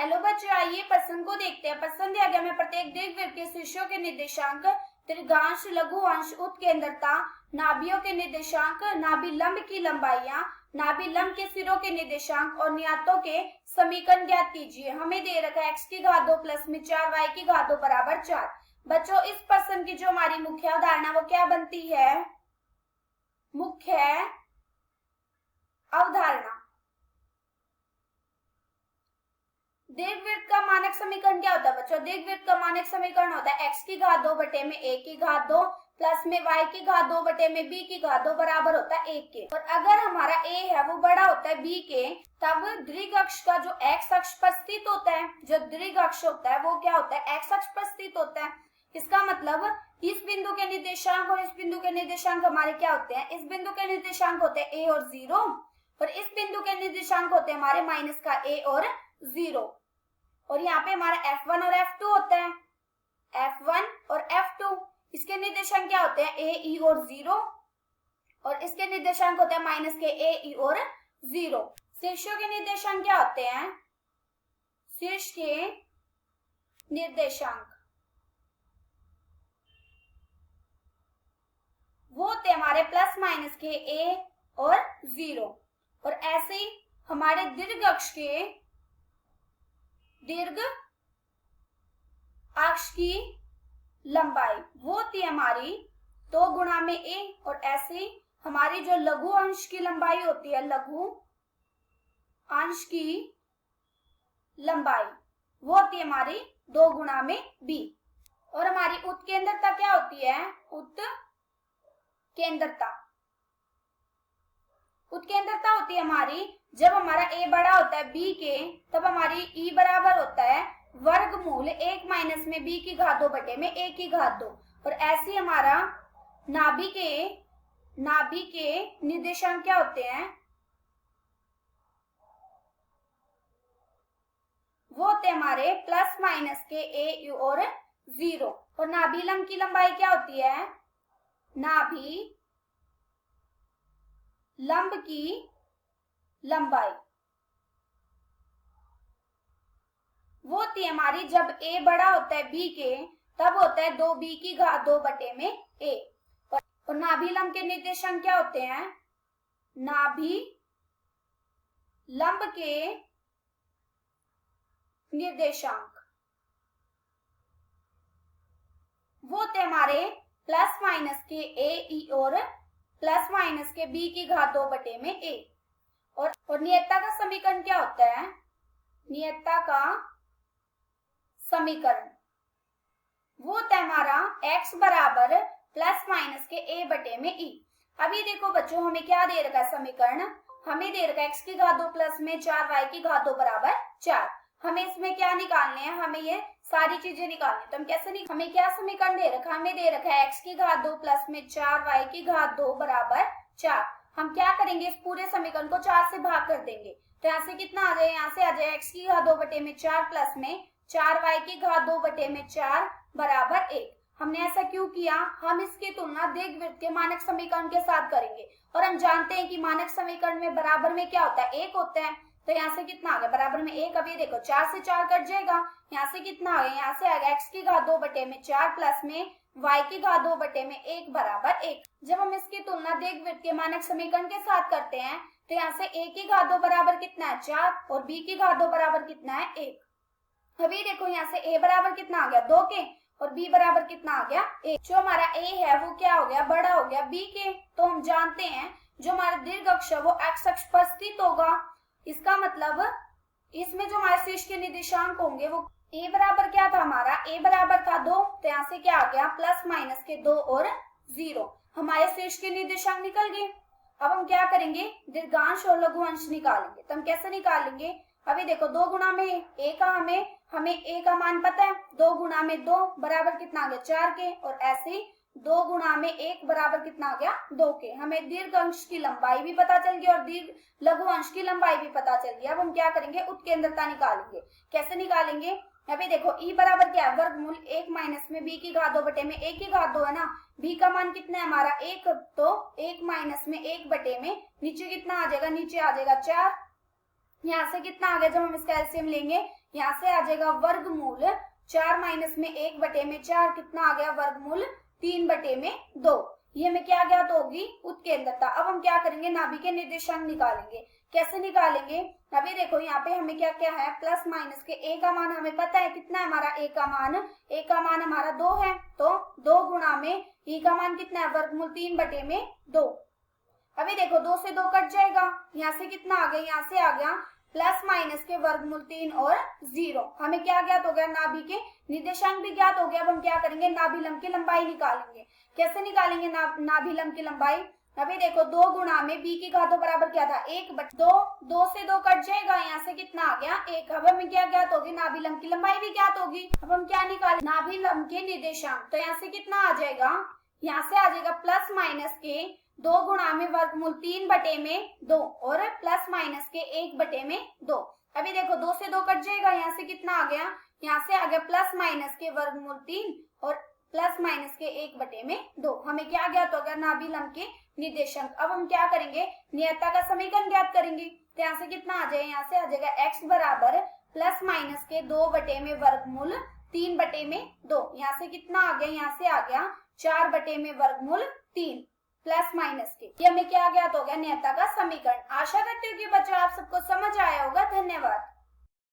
Hello बच्चों, आइए प्रश्न को देखते हैं। प्रश्न दिया गया में प्रत्येक दीर्घवृत्त के शीर्षों के निर्देशांक, दीर्घांश, लघुअंश, उत्केंद्रता, नाभियों के निर्देशांक, नाभि लंब की लंबाइयां, नाभि लंब के सिरों के निर्देशांक और नियतों के समीकरण ज्ञात कीजिए। हमें दे रखा है x की घात 2 प्लस में 4 y की घात 2 बराबर 4। बच्चों, इस प्रश्न की जो हमारी मुख्य अवधारणा वो क्या बनती है? मुख्य अवधारणा। दीर्घवृत्त का मानक समीकरण क्या होता है बच्चों? दीर्घवृत्त का मानक समीकरण होता है x की घात 2 बटे में a की घात 2 प्लस में y की घात 2 बटे में b की घात 2 बराबर होता है 1 के। और अगर हमारा a है वो बड़ा होता है b के, तब दीर्घ अक्ष का जो x अक्ष पर स्थित होता है, जो दीर्घ अक्ष होता है वो क्या होता है? x अक्ष पर स्थित होता है। इसका मतलब इस बिंदु के निर्देशांक और इस बिंदु के निर्देशांक हमारे क्या होते हैं? इस बिंदु के निर्देशांक होते हैं a और 0 और इस बिंदु के निर्देशांक होते हैं हमारे माइनस का a और 0। और यहाँ पे हमारा F1 और F2 होता है, F1 और F2। इसके निर्देशांक क्या होते हैं? A, E और 0 और इसके निर्देशांक होते हैं माइनस के A, E और 0। शीर्षों के निर्देशांक क्या होते हैं? शीर्ष के निर्देशांक वो होते हैं हमारे प्लस माइनस के A और 0। और ऐसे ही हमारे दीर्घ अक्ष के दीर्घ अक्ष की लंबाई वो होती है हमारी 2 गुणा में a। और ऐसे ही हमारी जो लघु अंश की लंबाई होती है, लघु अंश की लंबाई वो होती है हमारी 2 गुणा में b। और हमारी उत्केंद्रता क्या होती है? उत्केंद्रता होती है हमारी जब हमारा a बड़ा होता है b के, तब हमारी e बराबर होता है वर्गमूल 1 माइनस में b की घात 2 बटे में a की घात 2। और ऐसे हमारा नाभि के निर्देशांक क्या होते हैं? वो होते हैं हमारे प्लस माइनस के a और 0। और नाभि लंब की लंबाई क्या होती है? नाभि लंब की लंबाई वो होती है हमारी जब a बड़ा होता है b के, तब होता है 2b की घात 2 बटे में a। और नाभि लंब के निर्देशांक क्या होते हैं? नाभि लंब के निर्देशांक वो होते हैं हमारे प्लस माइनस के a, e और प्लस माइनस के b की घात 2 बटे में a। और नियतता का समीकरण क्या होता है? नियतता का समीकरण वो होता है हमारा x बराबर प्लस माइनस के a बटे में e। अभी देखो बच्चों, हमें क्या दे रखा है समीकरण? हमें दे रखा है x की घात 2 प्लस में 4y की घात 2 बराबर 4। हमें इसमें क्या निकालने हैं? हमें ये सारी चीजें निकालनी है। तो हम कैसे हमें क्या समीकरण दे रखा है? हमें दे रखा है x की घात 2 प्लस में 4y की घात 2 बराबर 4। हम क्या करेंगे? इस पूरे समीकरण को 4 से भाग कर देंगे। तो यहाँ से कितना आ जाए? यहाँ से आ जाए x की घात 2 बटे में 4 प्लस में 4y की घात 2 बटे में 4 बराबर 1। हमने ऐसा क्यों किया? हम इसकी तुलना दीर्घवृत्त के मानक समीकरण के साथ करेंगे और हम जानते हैं कि मानक समीकरण में बराबर में क्या होता है? 1 होता है। तो यहाँ से कितना आ गया? बराबर में 1। अभी देखो 4 से 4 कट जाएगा। यहाँ से कितना आ गया? यहाँ से आ गया x की घात 2 बटे में 4 प्लस में y की घात 2 बटे में 1 बराबर 1। जब हम इसकी तुलना दीर्घवृत्त के मानक समीकरण के साथ करते हैं तो यहाँ से a की घात 2 बराबर कितना है? 4 और b की घात 2 बराबर कितना है? 1। अभी देखो यहाँ से a बराबर कितना आ गया? 2 के और b बराबर कितना आ गया? 1। जो हमारा a है वो क्या हो गया? बड़ा हो गया b के। तो हम जानते हैं जो हमारा दीर्घ अक्ष है वो x अक्ष पर स्थित होगा। इसका मतलब इसमें जो हमारे शीर्ष के निर्देशांक होंगे वो a बराबर क्या था? हमारा a बराबर था 2। तो यहाँ से क्या आ गया? प्लस माइनस के 2 और 0। हमारे शीर्ष के निर्देशांक निकल गए। अब हम क्या करेंगे? दीर्घांश और लघुअंश निकालेंगे। तो हम कैसे निकालेंगे? अभी देखो 2 गुणा में a का हमें a का मान पता है। 2 गुणा में 2 बराबर कितना आ गया? 4 के। और ऐसे ही 2 गुणा में 1 बराबर कितना आ गया? 2 के। हमें दीर्घ अंश की लंबाई भी पता चल गई और दीर्घ लघु अंश की लंबाई भी पता चल गई। अब हम क्या करेंगे? उत्केंद्रता निकालेंगे। कैसे निकालेंगे? अभी देखो e बराबर क्या है? वर्गमूल 1 माइनस में b की घात 2 बटे में a की घात 2 है ना। b का मान कितना है हमारा? 1। तो 1 माइनस में 1 बटे में नीचे कितना आ जाएगा? नीचे आ जाएगा 4। यहाँ से कितना आ गया? जब हम इसका एलसीएम लेंगे यहाँ से आ जाएगा वर्गमूल 4 माइनस में 1 बटे में 4 कितना आ गया वर्गमूल 3 बटे में 2। ये हमें क्या ज्ञात होगी उत्केंद्रता। अब हम क्या करेंगे नाभि के निर्देशांक निकालेंगे। कैसे निकालेंगे अभी देखो यहाँ पे हमें क्या क्या है प्लस माइनस के ए का मान हमें पता है कितना है हमारा ए का मान हमारा 2 है तो 2 गुणा में ई का मान कितना है वर्गमूल 3 बटे में 2। अभी देखो 2 से 2 कट जाएगा यहाँ से कितना आ गया यहाँ से आ गया प्लस माइनस के वर्गमूल 3 और 0। हमें क्या ज्ञात हो गया नाभि के निर्देशांक भी ज्ञात हो गया। अब हम क्या करेंगे नाभि लंब की लंबाई निकालेंगे। कैसे निकालेंगे नाभि लंब की लंबाई। अभी देखो 2 गुणा में b की घातों बराबर क्या था 1 बटे 2। 2 से 2 कट जाएगा यहाँ से कितना आ गया 1। अब हमें क्या ज्ञात होगी नाभि लंब की लंबाई भी ज्ञात होगी। अब हम क्या निकालें नाभि लंब के निर्देशांक। तो यहाँ से कितना आ जाएगा यहाँ से आ जाएगा प्लस माइनस के 2 गुणा में वर्गमूल 3 बटे में 2 और प्लस माइनस के 1 बटे में 2। अभी देखो 2 से 2 कट जाएगा यहाँ से कितना आ गया यहाँ से आ गया प्लस माइनस के वर्गमूल 3 और प्लस माइनस के 1 बटे में 2। हमें क्या ज्ञात होगा नाभि लंब के निर्देशांक। अब हम क्या करेंगे नियता का समीकरण ज्ञात करेंगे। तो यहाँ से कितना आ जाएगा यहाँ से आ जाएगा x बराबर प्लस माइनस के 2 बटे में वर्गमूल 3 बटे में 2। यहाँ से कितना आ गया यहाँ से आ गया 4 बटे में वर्गमूल 3 प्लस माइनस के। ये हमें क्या ज्ञात हो गया नियता का समीकरण। आशा करती हूँ कि बच्चों आप सबको समझ आया होगा। धन्यवाद।